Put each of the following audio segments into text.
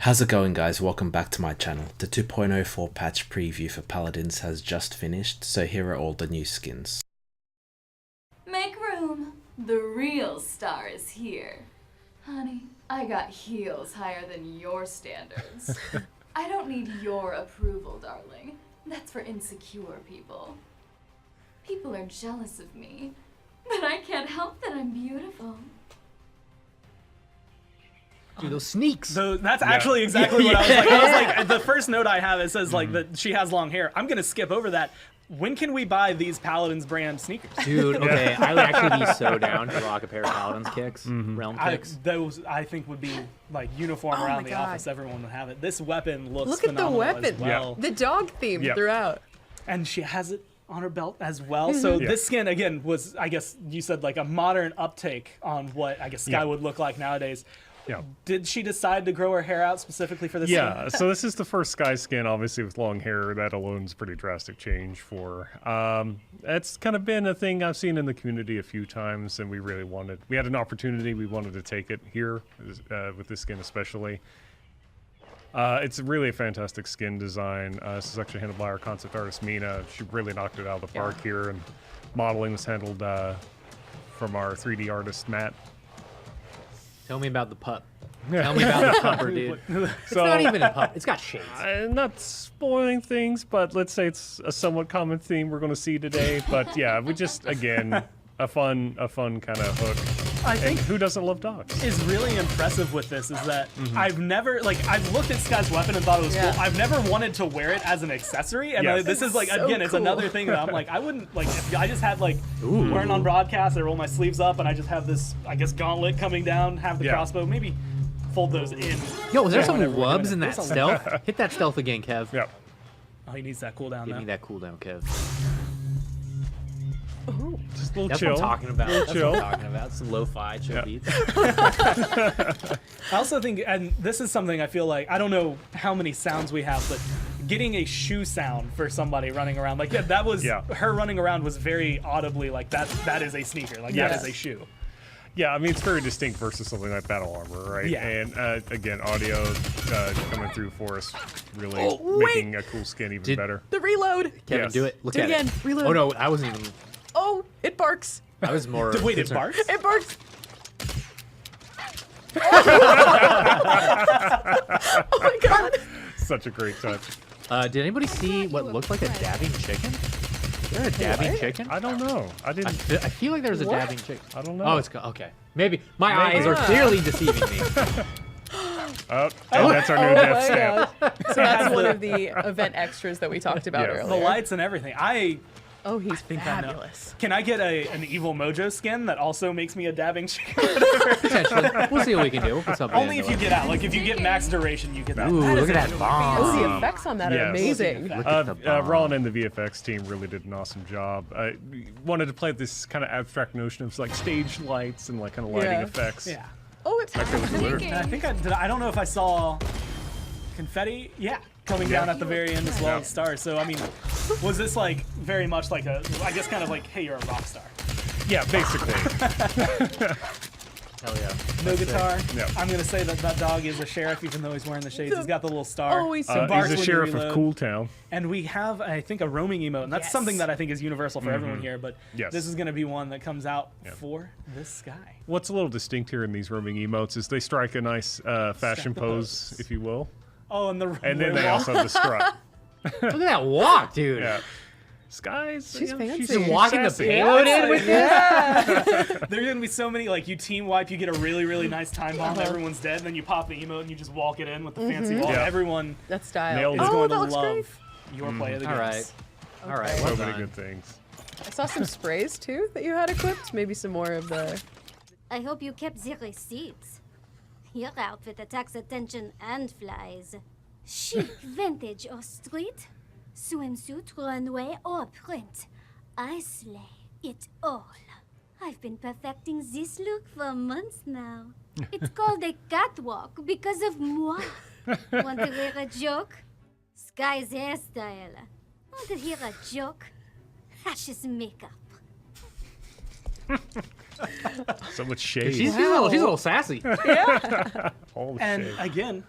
How's it going, guys? Welcome back to my channel. The 2.04 patch preview for Paladins has just finished, so here are all the new skins. Make room. The real star is here. Honey, I got heels higher than your standards. I don't need your approval, darling. That's for insecure people. People are jealous of me, but I can't help that I'm beautiful. Dude, those sneaks. So that's actually exactly what I was like. I was like, the first note I have, it says like that she has long hair. I'm gonna skip over that. When can we buy these Paladins brand sneakers? Dude, okay, I would actually be so down to rock a pair of Paladins kicks, realm kicks. Those I think would be like uniform around the office. Everyone would have it. This weapon looks Look at the phenomenal weapon. as well. The dog theme throughout. And she has it on her belt as well. So this skin again was, I guess you said, like a modern uptake on what I guess Skye would look like nowadays. Yeah. Did she decide to grow her hair out specifically for this skin? So this is the first Skye skin, obviously, with long hair. That alone is a pretty drastic change for her. It's kind of been a thing I've seen in the community a few times, and we had an opportunity, we wanted to take it here, with this skin especially. It's really a fantastic skin design. This is actually handled by our concept artist, Mina. She really knocked it out of the park here, and modeling was handled from our 3D artist, Matt. Tell me about the pup. Tell me about the pupper, dude. It's not even a pup. It's got shades. Not spoiling things, but let's say it's a somewhat common theme we're going to see today. But yeah, we just, again, a fun kind of hook. I think who doesn't love dogs? Is really impressive with this is that I've never, like, I've looked at Skye's weapon and thought it was cool. I've never wanted to wear it as an accessory, and this is like, so again, it's cool. another thing that I'm like, I wouldn't, like, if I just had like, wearing on broadcast, I roll my sleeves up, and I just have this, I guess, gauntlet coming down, have the crossbow, maybe fold those in. Yo, is there some wubs in that stealth? Hit that stealth again, Kev. Yep. Oh, he needs that cooldown. Give me that cooldown, Kev. Ooh. Just a little That's chill. what I'm talking about. That's chill. what I'm talking about. Some lo-fi chill beats. I also think, and this is something I feel like, I don't know how many sounds we have, but getting a shoe sound for somebody running around, like, that was, her running around was very audibly like, that is a really, like, that is a shoe. Yeah, I mean, it's very distinct versus something like battle armor, right? Yeah. And again, audio coming through for us, really making a cool skin even better. The reload. Kevin, do it. Look Do at it again. it. Reload. Oh, no, I wasn't even... Oh, it barks. I was more... Wait, it barks? It barks. Oh my god. Such a great touch. Did anybody see what looked like a dabbing chicken? Is there a dabbing chicken? I don't know. I didn't. I feel like there's a dabbing chicken. I don't know. Oh, it's okay. Maybe my eyes are clearly deceiving me. Oh, that's our new death stamp. So that's one of the event extras that we talked about earlier. The lights and everything. Oh, he's think fabulous. Can I get an evil mojo skin that also makes me a dabbing chicken? Potentially. We'll see what we can do. We'll put something Only if you get out. Like, if you get max duration, you get that. Ooh, look at that bomb. Oh, the effects on that are amazing. Look at the bomb. Ron and the VFX team really did an awesome job. I wanted to play this kind of abstract notion of like stage lights and like kind of lighting effects. Yeah. Oh, it's And I think I don't know if I saw confetti. Yeah. Coming down at the very end as well as stars. So, I mean, was this like very much like I guess kind of like, hey, you're a rock star? Yeah, basically. Hell yeah. No guitar. Yeah. I'm going to say that dog is a sheriff, even though he's wearing the shades. He's got the little star. Oh, he's so barks he's when a you sheriff of reload. Cool Town. And we have, I think, a roaming emote. And that's something that I think is universal for everyone here. But Yes. this is going to be one that comes out for this guy. What's a little distinct here in these roaming emotes is they strike a nice fashion pose, if you will. Oh, and the And then they also have the strut. Look at that walk, dude. Yeah. Skies. She's fancy. She's walking the sassy. payload in with There's going to be so many, like, you team wipe, you get a really, really nice time bomb, everyone's dead, and then you pop the emote and you just walk it in with the fancy wall. Yeah. Everyone that style. Nailed is it. going that to looks great. love your play of the All game. right. All right. So Well many done. good things. I saw some sprays too that you had equipped. Maybe some more of the. I hope you kept the receipts. Your outfit attracts attention and flies. Chic, vintage or street? Swimsuit, runway or print? I slay it all. I've been perfecting this look for months now. It's called a catwalk because of moi. Want to hear a joke? Skye's hairstyle. Want to hear a joke? Ash's makeup. So much shade. She's a little sassy. All the And shade. again,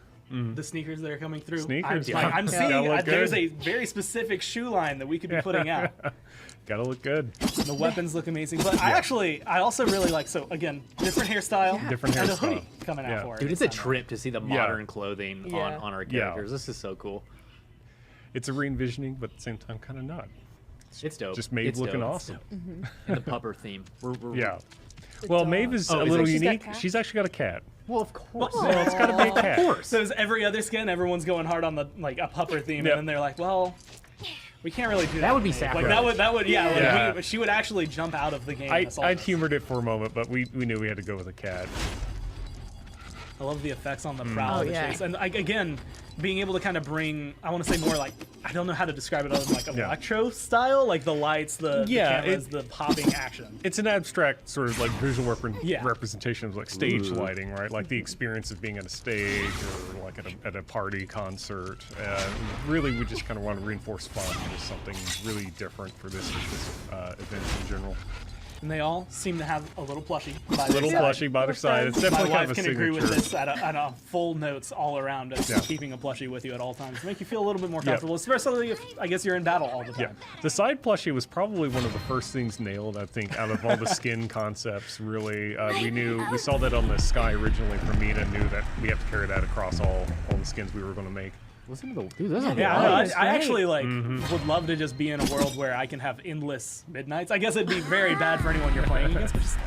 the sneakers that are coming through. Sneakers, I'm yeah. seeing Gotta look there's good. a very specific shoe line that we could be putting out. Gotta look good. The weapons look amazing, but I also really like, so again, different hairstyle, Different and a hairstyle. hoodie coming out Yeah. for it. Dude, it's a trip to see the Yeah. modern clothing Yeah. on our Yeah. characters. This is so cool. It's a re-envisioning, but at the same time, kind of not. It's dope. Just Maeve It's looking dope. awesome. And the pupper theme. We're Yeah. Well, Maeve is Oh, a is little it? She's got unique. cats? She's actually got a cat. Well, of course. So it's got to be a cat. Of course. So is every other skin, everyone's going hard on the like a pupper theme, Yep. and then they're like, well, we can't really do that. That would be Nate. Like sacrilege. that would yeah. Yeah. She would actually jump out of the game. I'd assault us. humored it for a moment, but we knew we had to go with a cat. I love the effects on the prow Oh, of the yeah. chase, and again, being able to kind of bring, I want to say more like, I don't know how to describe it other than like Yeah. electro style, like the lights, the Yeah, cameras, the popping action. It's an abstract sort of like visual Yeah. representation of like stage Ooh. lighting, right? Like the experience of being at a stage or like at a party concert. Really, we just kind of want to reinforce fun as something really different for this event in general. And they all seem to have a little plushie. By Little their side. plushie by their side. It's My definitely kind wife of a can agree with signature. this at a full notes all around us, Yeah. keeping a plushie with you at all times to make you feel a little bit more Yep. comfortable, especially if I guess you're in battle all the Yeah, time. the side plushie was probably one of the first things nailed, I think, out of all the skin concepts. Really, we saw that on the Sky originally from Mina, knew that we have to carry that across all the skins we were going to make. Listen to the dude. This is Yeah, a I, know, lot. I actually like Mm-hmm. would love to just be in a world where I can have endless midnights. I guess it'd be very bad for anyone you're playing against, but just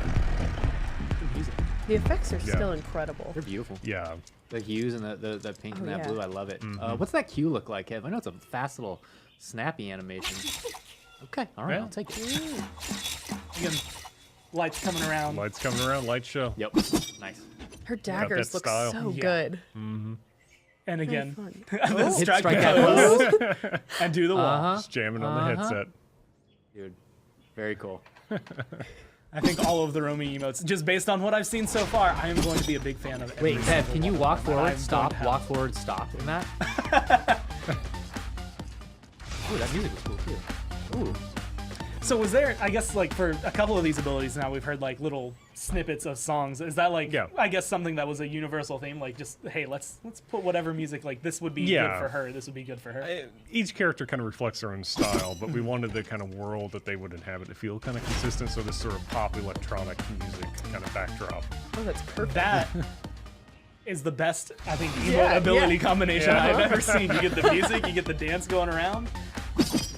music. The effects are Yeah. still incredible. They're beautiful. Yeah, The hues and the pink and Oh, that yeah. blue, I love it. Mm-hmm. What's that cue look like, Kev? I know it's a fast little snappy animation. Okay, all right, Yeah. I'll take it. Again, lights coming around. lights coming around, light show. Yep, nice. Her daggers look style. so Yeah. good. And again, fun. and then Hit strike strike the that pose pose. and do the wall. Uh-huh. Just jamming on the headset. Dude, very cool. I think all of the roaming emotes, just based on what I've seen so far, I am going to be a big fan of it. Wait, Kev, can you walk forward, stop, walk forward? forward, stop in that? Ooh, that music was cool too. Ooh. So was there, I guess, like for a couple of these abilities now, we've heard like little snippets of songs. Is that like, Yeah. I guess something that was a universal theme, like just, hey, let's put whatever music, like this would be Yeah. good for her, this would be good for her. Each character kind of reflects their own style, but we wanted the kind of world that they would inhabit to feel kind of consistent, so this sort of pop electronic music kind of backdrop. Oh, that's perfect. That is the best, I think, emote Yeah, ability yeah. combination Yeah. I've ever seen. You get the music, you get the dance going around.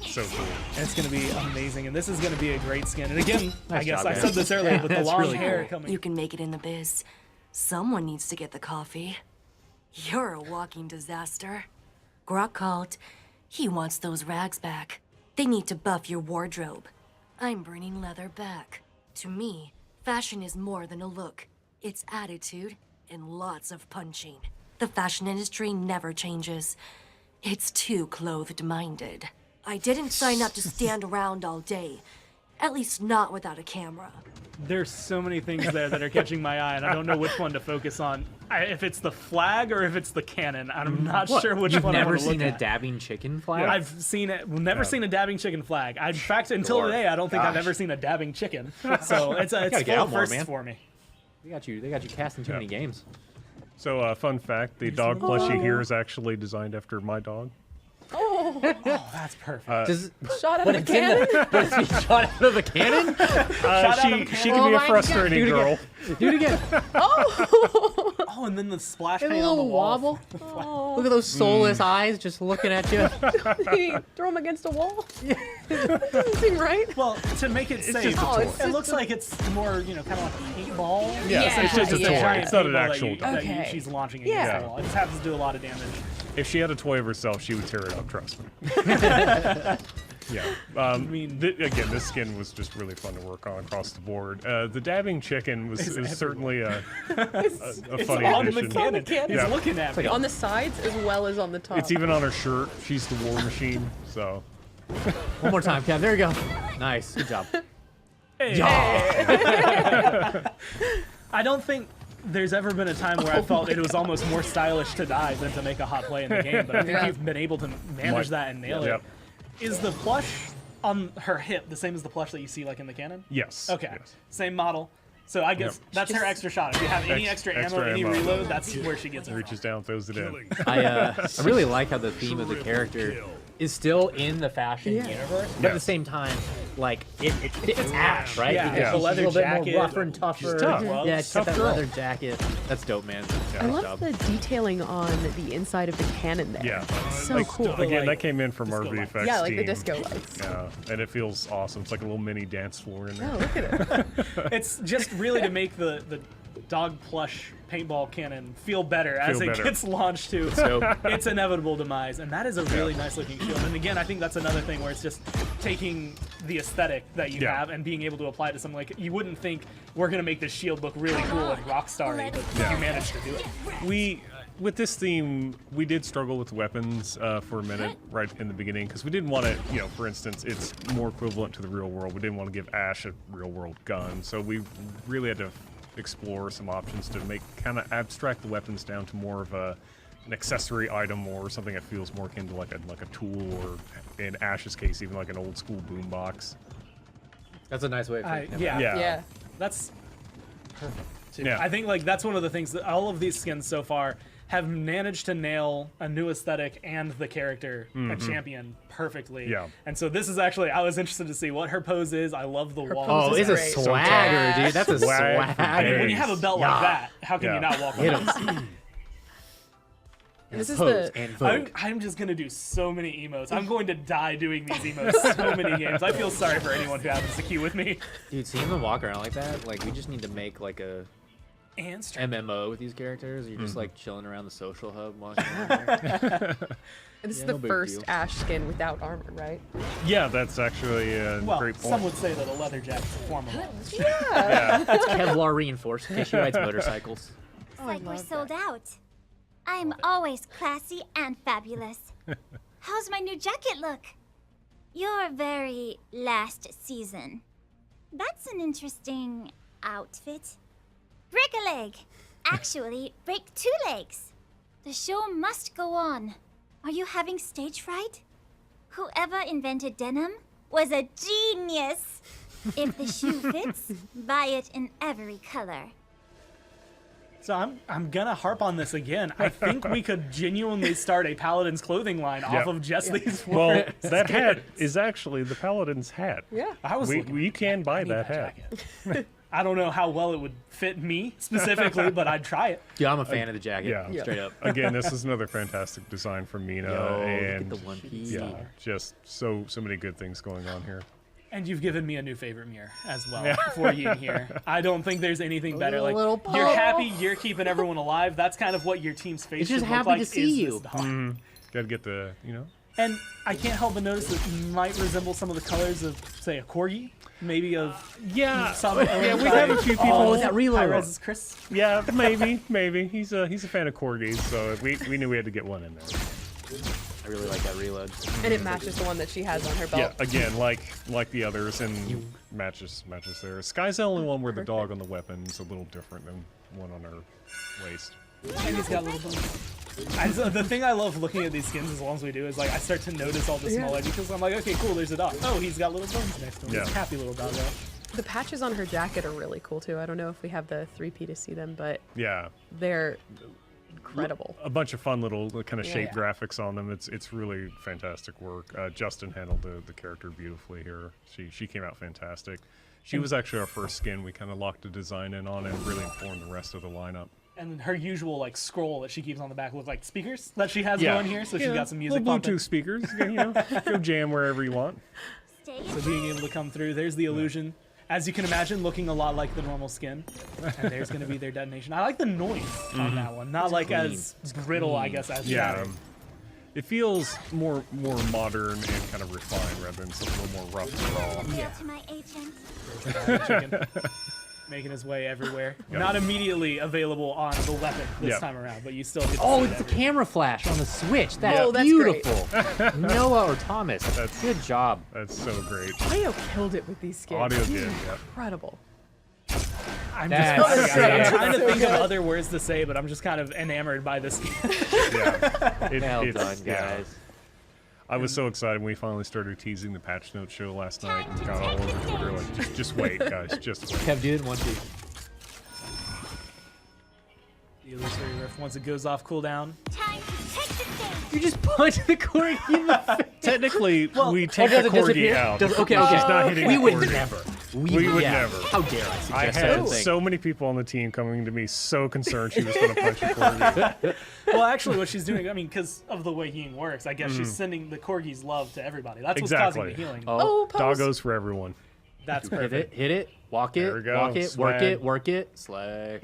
So cool. And it's going to be amazing, and this is going to be a great skin. And again, I Nice guess job, I man. said this earlier, Yeah, but the that's long really hair cool. coming. You can make it in the biz. Someone needs to get the coffee. You're a walking disaster. Grok called. He wants those rags back. They need to buff your wardrobe. I'm bringing leather back. To me, fashion is more than a look. It's attitude and lots of punching. The fashion industry never changes. It's too clothed-minded. I didn't sign up to stand around all day. At least not without a camera. There's so many things there that are catching my eye, and I don't know which one to focus on. If it's the flag or if it's the cannon, I'm not sure which You've one I never want to seen look a at. dabbing chicken flag? I've seen it. Never seen a dabbing chicken flag. In fact, until Lord. today, I don't think I've Gosh. ever seen a dabbing chicken. So it's gotta full get out of more, firsts man. for me. They got you casting too Yeah. many games. So, fun fact, the dog plushie here is actually designed after my dog. Oh, Oh, that's perfect. Does shot out but of a it's in cannon. the, but it's being shot out of the cannon? She can Oh be a my frustrating God. girl. Do it again. Oh, and then the splash And a paint on the little wall. wobble. Look at those soulless eyes just looking at you. Throw him against a wall. That doesn't seem right. Well, to make it safe, just a toy. it's it just looks like it's more, kind of like a paintball. Yeah, it's just a It's toy. giant It's not an paintball that actual you- dog. that Okay. she's launching against Yeah. the wall. It just happens to do a lot of damage. If she had a toy of herself, she would tear it up, trust me. Yeah. Again, this skin was just really fun to work on across the board. The dabbing chicken was certainly a funny on addition. the cannon. cannon. He's Yeah. looking at me. On the sides as well as on the top. It's even on her shirt. She's the war machine, so. One more time, Kev. There you go. Nice. Good job. Hey. I don't think there's ever been a time where I felt it was almost more stylish to die than to make a hot play in the game, but I think Yeah. you've been able to manage that and nail Yep. it. Is the plush on her hip the same as the plush that you see like in the cannon? Yes. Okay. Yes. Same model. So I guess that's her extra shot. If you have any extra ammo, any reload, that's where she gets it. Reaches down, throws it in. I really like how the theme of the character is still in the fashion universe, but at the same time, like it fits Ash, right? Yeah, Because the leather she's a little jacket, bit more rougher and tougher. She's tough. Yeah, it's got Tough that girl. leather jacket. That's dope, man. I love the detailing on the inside of the cannon there. Yeah. So cool. Again, like, that came in from disco RV lights. Effects Yeah, like the team. disco lights. Yeah, and it feels awesome. It's like a little mini dance floor in there. Oh, look at it. It's just really to make the dog plush paintball cannon feel better as it gets launched to its inevitable demise, and that is a really nice looking shield. And again, I think that's another thing where it's just taking the aesthetic that you have and being able to apply it to something like you wouldn't think we're gonna make this shield look really cool and rock starry, but you managed to do it. With this theme, we did struggle with weapons for a minute right in the beginning because we didn't want to, you know, for instance, it's more equivalent to the real world. We didn't want to give Ash a real world gun, so we really had to explore some options to make kind of abstract the weapons down to more of an accessory item or something that feels more akin to like a tool, or in Ash's case, even like an old school boombox. That's a nice way of putting it. Yeah, that's perfect too. Yeah. I think like that's one of the things that all of these skins so far have managed to nail a new aesthetic and the character, a champion, perfectly. Yeah. And so this is actually, I was interested to see what her pose is. I love the wall. Oh, it's a Great. swagger, dude. That's a Swag for swagger. days. When you have a belt like that, how can you not walk Hit like 'em. this? This is Pose the. and vote. I'm just gonna do so many emotes. I'm going to die doing these emotes so many games. I feel sorry for anyone who happens to queue with me. Dude, seeing them walk around like that, like we just need to make like a And MMO with these characters. You're just like chilling around the social hub, walking around there. This is Yeah, the no big first deal. Ash skin without armor, right? Yeah, that's actually a well, great point. some would say that a leather jacket's a form of armor. It's Kevlar reinforced in case she rides motorcycles. It's like we're sold out. I'm always classy and fabulous. How's my new jacket look? Your very last season. That's an interesting outfit. Break a leg. Actually, break 2 legs. The show must go on. Are you having stage fright? Whoever invented denim was a genius. If the shoe fits, buy it in every color. So I'm gonna harp on this again. I think we could genuinely start a Paladins clothing line off of just these four. Well, that hat is actually the Paladin's hat. Yeah. I was looking. You can buy need that hat. jacket. I don't know how well it would fit me specifically, but I'd try it. Yeah, I'm a fan of the jacket. Yeah. Straight up. Again, this is another fantastic design from Mina, Yo, and look at the one piece. yeah, just so many good things going on here. And you've given me a new favorite mirror as well for you here. I don't think there's anything better. Like little you're Paul. happy, you're keeping everyone alive. That's kind of what your team's face It's just should look happy like. to see is you. this dog. Gotta get the, And I can't help but notice that it might resemble some of the colors of, say, a corgi, maybe of some. yeah, we have a few people. Oh, is that reload? High-Res Chris. Yeah, maybe. He's a fan of corgis, so we knew we had to get one in there. I really like that reload. And it matches the one that she has on her belt. Yeah, again, like the others, and matches there. Sky's the only one where the dog on the weapon is a little different than one on her waist. And he's got little bones. And so the thing I love looking at these skins as long as we do is like I start to notice all the smaller details. I'm like, okay, cool, there's a dog. Oh, he's got little bones next to him. He's a happy little doggo. The patches on her jacket are really cool too. I don't know if we have the 3P to see them, but Yeah, they're incredible. a bunch of fun little kind of shape Yeah. graphics on them. It's really fantastic work. Justin handled the character beautifully here. She came out fantastic. She was actually our first skin. We kind of locked the design in on and really informed the rest of the lineup. And her usual like scroll that she keeps on the back look like speakers that she has Yeah. going here. So she's got some music little pumping. Bluetooth speakers. Go jam wherever you want. Stay So being able to come through, there's the illusion. As you can imagine, looking a lot like the normal skin. And there's going to be their detonation. I like the noise on that one. Not like clean. as brittle, I guess, as Yeah. Shadow. It feels more modern and kind of refined rather than something a little more rough and raw. Hail to my agent. Chicken. Making his way everywhere. Not immediately available on the weapon this Yeah. time around, but you still get to Oh, see it's it the camera flash on the Switch. That's Oh, that's great. beautiful. Noah or Thomas, good job. That's so great. Audio killed it with these skins. Audio This did, is yeah. incredible. I'm That's just I'm sick. trying to So think of good. other words to say, but I'm just kind of enamored by this game. Yeah. Well It's- done, yeah. guys. I was so excited when we finally started teasing the patch note show last night and got all over Twitter like, just wait, guys, just wait. Kev, do it in one piece. The illusory rift, once it goes off cooldown. Time to take the stage. You just punch the corgi in the face. Technically, we Oh, take does the it corgi disappear? out. Okay, She's okay. not hitting We the would corgi. never. We would never. How dare I I suggest had such a thing? so many people on the team coming to me so concerned she was going to punch a corgi. Well, actually, what she's doing, I mean, because of the way healing works, I guess she's sending the corgi's love to everybody. That's what's causing the healing. Oh, pose. Doggos for everyone. That's Hit perfect. it, hit it, walk it, There we go. walk it, work Swag. it, work it, slay.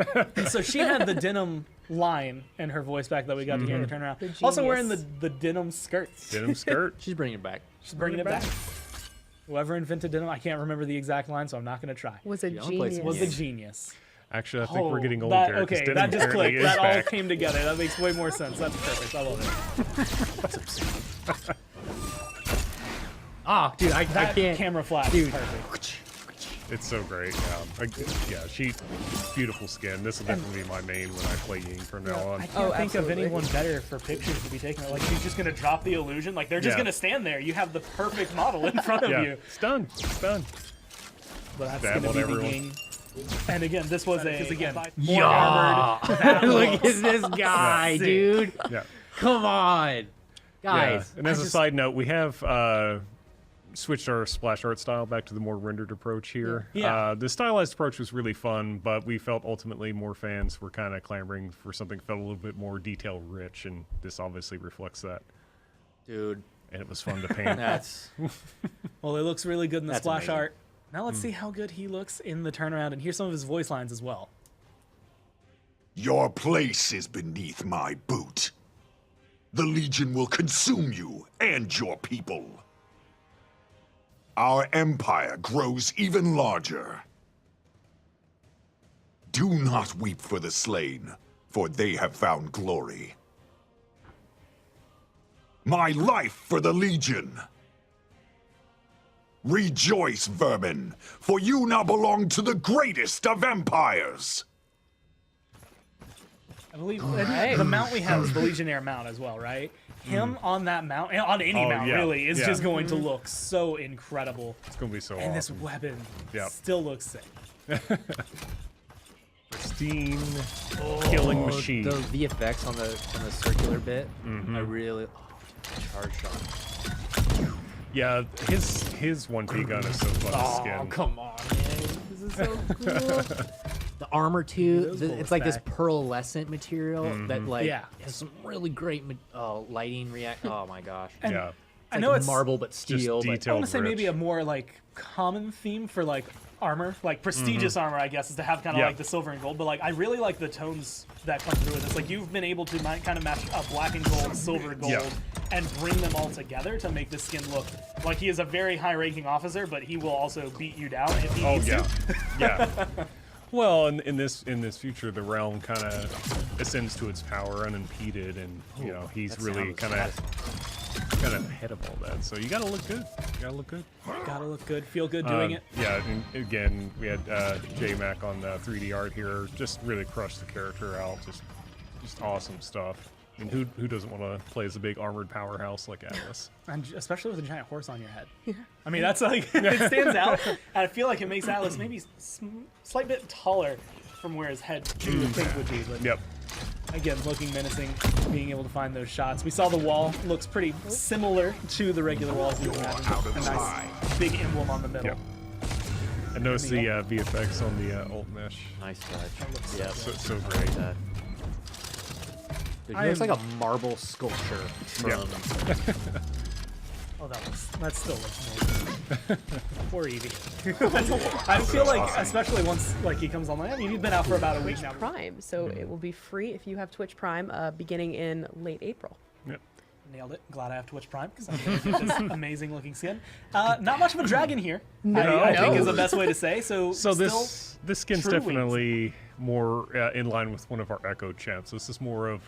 So she had the denim line in her voice back that we got to hear in the turnaround. The Also wearing genius. the denim skirts. Denim skirt. She's bringing it back. She's bringing it back. Whoever invented denim, I can't remember the exact line, so I'm not going to try. Was a The only place genius. it Was a Yeah. genius. Actually, I think we're getting old, that, Garrett. 'cause okay, denim that just apparently clicked. is That all back. came together. That makes way more sense. That's perfect. I love it. Ah, dude, I That can't. camera flash Dude. is perfect. It's so great. Yeah, she beautiful skin. This will definitely be my main when I play Ying from now on. I can't think of absolutely. anyone better for pictures to be taken. Like, she's just going to drop the illusion. Like, they're just Yeah. going to stand there. You have the perfect model in front of Yeah, you. it's done. It's done. But that's Dab going to on be the everyone. Ying. And again, this was again, more Yeah. armored. That Look looks at this guy, sick. dude. Yeah. Come on, Yeah. guys. And as a side note, we have switched our splash art style back to the more rendered approach here. Yeah. The stylized approach was really fun, but we felt ultimately more fans were kind of clamoring for something that felt a little bit more detail rich, and this obviously reflects that. Dude, And it was fun to paint. that's Well, it looks really good in the That's splash amazing. art. Now let's see how good he looks in the turnaround, and here's some of his voice lines as well. Your place is beneath my boot. The Legion will consume you and your people. Our empire grows even larger. Do not weep for the slain, for they have found glory. My life for the Legion. Rejoice, vermin, for you now belong to the greatest of empires. I believe the mount we have is the Legionnaire mount as well, right? Him on that mount, and on any Oh, mount yeah. really, is Yeah. just going to look so incredible. It's going to be so And this awesome. weapon Yep. still looks sick. Pristine killing machine. the VFX on the circular bit. I really charge shot. Yeah, his 1P gun is so fun to Oh, skin. come on, man. This is so cool. The armor too. Those bullets It's like this back. pearlescent material that like Yeah. has some really great lighting react. Oh my gosh. Yeah. I know like it's marble but steel. Just but I detailed want to say maybe rich. a more like common theme for like armor, like prestigious armor, I guess, is to have kind of Yeah. like the silver and gold. But like, I really like the tones that come through with this. Like, you've been able to kind of match a black and gold, silver, gold, Yeah. and bring them all together to make this skin look like he is a very high-ranking officer, but he will also beat you down if he Oh needs yeah, to. yeah. Well, in this future, the realm kind of ascends to its power unimpeded, and you know he's that really sounds kind of ahead of all that. So you gotta look good. You gotta look good. Gotta look good, feel good doing it. Yeah, and again, we had J-Mac on the 3D art here. Just really crushed the character out. Just awesome stuff. And who doesn't want to play as a big armored powerhouse like Atlas? And especially with a giant horse on your head. I mean, that's like, it stands out. And I feel like it makes Atlas maybe slight bit taller from where his head you would think would be. But Yep. again, looking menacing, being able to find those shots. We saw the wall looks pretty similar to the regular walls you would imagine. A nice big emblem on the middle. Yep. And notice the VFX on the ult mesh. nice touch. Yeah, So great. that. Dude, he I looks am- like a marble sculpture from Yeah. Oh, that still looks amazing. Poor Eevee. I feel like, especially once like he comes online. I mean, he's been out for about a week now. Prime, so it will be free if you have Twitch Prime, beginning in late April. Yep. Nailed it. Glad I have Twitch Prime because I'm going to get this amazing looking skin. Not much of a dragon here. I think is the best way to say. So still this skin's true wings. definitely more in line with one of our Echo champs. This is more of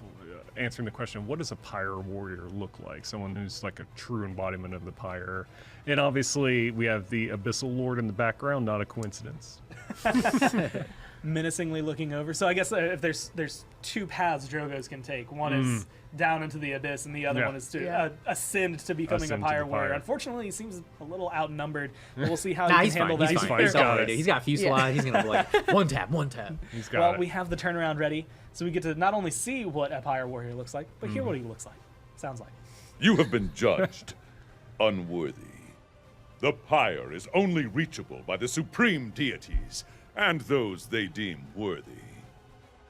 answering the question, what does a pyre warrior look like? Someone who's like a true embodiment of the pyre. And obviously we have the Abyssal Lord in the background, not a coincidence. menacingly looking over. So I guess if there's two paths Drogos can take. One is down into the abyss, and the other one is to ascend to becoming a pyre warrior. Unfortunately, he seems a little outnumbered. But we'll see how he can handle that. He's fine. He's got Fusillade. He's gonna be like one tap. He's got we have the turnaround ready, so we get to not only see what a pyre warrior looks like, but hear what he looks like. Sounds like. You have been judged unworthy. The pyre is only reachable by the supreme deities and those they deem worthy.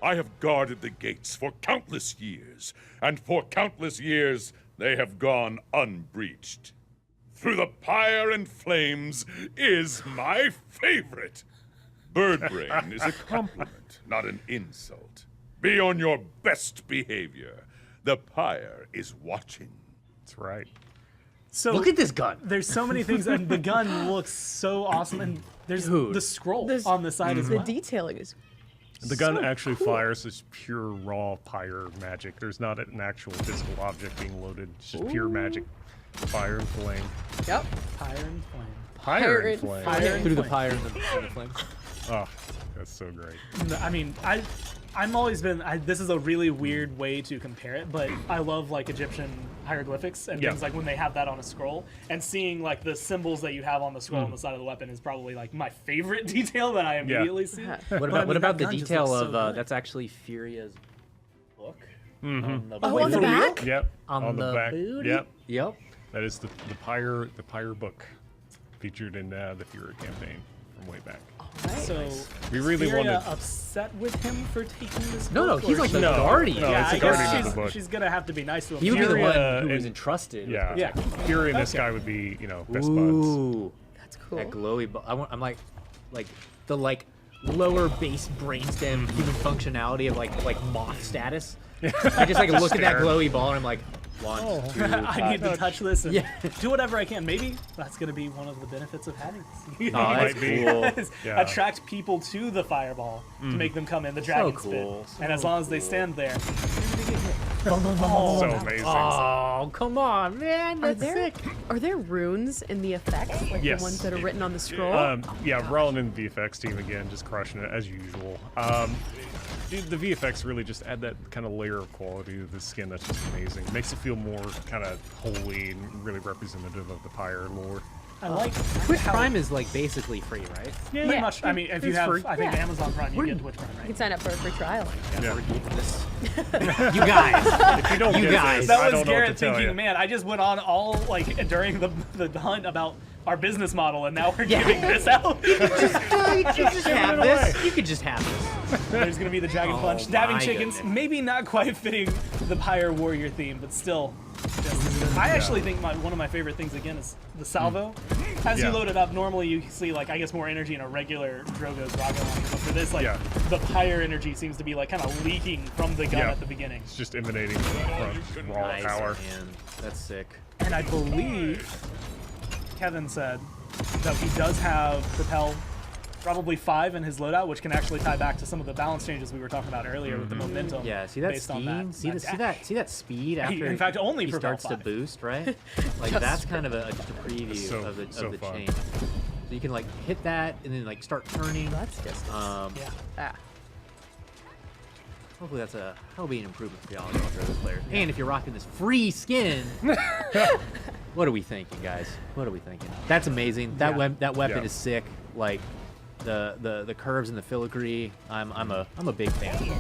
I have guarded the gates for countless years, and for countless years they have gone unbreached. Through the pyre and flames is my favorite. Birdbrain is a compliment, not an insult. Be on your best behavior. The pyre is watching. That's right. So look at this gun. There's so many things, and the gun looks so awesome, and there's the scroll on the side as well. The detailing is. The gun actually fires this pure raw pyre magic. There's not an actual physical object being loaded. It's just pure magic. Fire and flame. Yep. Pyre and flame. Pyre and flame. Fire Through the flame. pyre and the flame. Oh, that's so great. I mean, I'm always been. this is a really weird way to compare it, but I love like Egyptian hieroglyphics and things like when they have that on a scroll, and seeing like the symbols that you have on the scroll on the side of the weapon is probably like my favorite detail that I immediately see. What about the detail of that's actually Furia's book? Mm-hmm. On the back? Yep. On the back. booty? Yep. Yep. That is the pyre book featured in the Furia campaign from way back. So we really Furia wanted. upset with him for taking this. No, book, he's or like the she- guardian. No, Yeah, it's I the guardian guess of the book. she's gonna have to be nice to him. He would be the Furia one who was and- entrusted. Yeah. Furia and this guy would be, best buds. Ooh, That's cool. that glowy. I'm like the lower base brainstem human functionality of like moth status. I just look at that glowy ball and I'm like, 1, 2, I need to touch this and Yeah. do whatever I can. Maybe that's going to be one of the benefits of having this. Oh, that's Might be. cool. Yeah. Attract people to the fireball to make them come in the dragon cool. spit. And as long as they stand there, So amazing. Oh, come on, man. That's sick. Are there runes in the effects, like Yes. the ones that are written on the scroll? Rolling in the VFX team again, just crushing it as usual. The VFX really just add that kind of layer of quality to the skin that's just amazing. Makes it feel more kind of holy and really representative of the pyre lore. I like Twitch how- Prime is basically free, right? Yeah, pretty much. I mean, if you It's have, free. I think Amazon Prime, you get Twitch Prime, You right? can sign up for a free trial. Yeah. You guys. If you don't You get guys. this, That I was don't know what to Garrett tell thinking, you. man, I just went on all during the hunt about our business model, and now we're giving this out. You could just have this. You could just have this. There's gonna be the dragon punch, Oh stabbing my chickens. goodness. Maybe not quite fitting the pyre warrior theme, but still. Just as good. I actually think one of my favorite things again is the salvo. As you Yeah. load it up, normally you see I guess more energy in a regular Drogo's rocket launcher, but for this the pyre energy seems to be kind of leaking from the gun Yeah. at the beginning. It's just emanating from raw Nice, power. man. That's sick. And I believe Kevin said that he does have propel probably 5 in his loadout, which can actually tie back to some of the balance changes we were talking about earlier with the momentum. Yeah, see that based on steam? See that speed after in fact, only he propel starts to 5. boost, right? That's kind of just a preview So- of the so fun. change. So you can hit that and then start turning. That's just. Yeah. Hopefully that'll be an improvement for y'all those players. And if you're rocking this free skin, what are we thinking, guys? What are we thinking? That's amazing. That weapon is sick. The curves and the filigree. I'm a big fan.